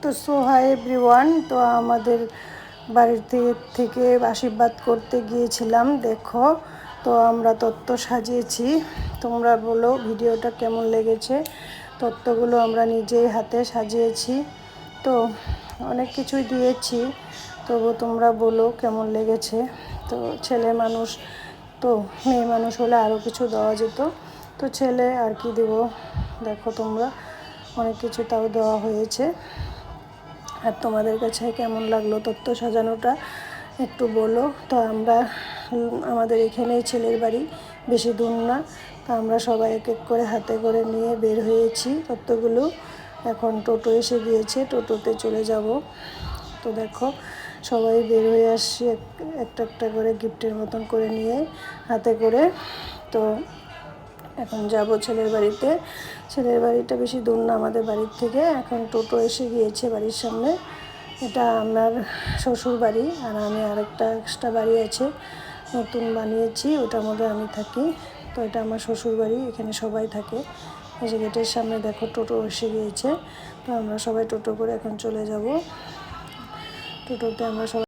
তো so hi everyone, তো আমাদের বাড়িতে থেকে আশীর্বাদ করতে গিয়েছিলাম। দেখো, তো আমরা তত্ত্ব সাজিয়েছি। তোমরা বলো ভিডিওটা কেমন লেগেছে। তত্ত্বগুলো আমরা নিজেই হাতে সাজিয়েছি, তো অনেক কিছুই দিয়েছি। তবু তোমরা বলো কেমন লেগেছে। তো ছেলে মানুষ, তো মেয়ে মানুষ হলে আরও কিছু দেওয়া যেত, তো ছেলে আর কি দেব। দেখো তোমরা অনেক কিছু তাও দেওয়া হয়েছে। আর তোমাদের কাছে কেমন লাগলো তত্ত্ব সাজানোটা একটু বলো। তো আমরা আমাদের এখানেই ছেলের বাড়ি, বেশি দূর না। তো আমরা সবাই এক এক করে হাতে করে নিয়ে বের হয়েছি তত্ত্বগুলো। এখন টোটো এসে গিয়েছে, টোটোতে চলে যাব। তো দেখো সবাই বের হয়ে আসছি একটা একটা করে গিফটের মতন করে নিয়ে হাতে করে। তো এখন যাব ছেলের বাড়িতে। ছেলের বাড়িটা বেশি দূর না আমাদের বাড়ির থেকে। এখন টোটো এসে গিয়েছে বাড়ির সামনে। এটা আমার শ্বশুর বাড়ি, আর আমি আরেকটা এক্সট্রা বাড়ি আছে নতুন বানিয়েছি, ওটার মধ্যে আমি থাকি। তো এটা আমার শ্বশুর বাড়ি, এখানে সবাই থাকে। এই যে গেটের সামনে দেখো টোটো এসে গিয়েছে। তো আমরা সবাই টোটো করে এখন চলে যাব। টোটোতে আমরা সবাই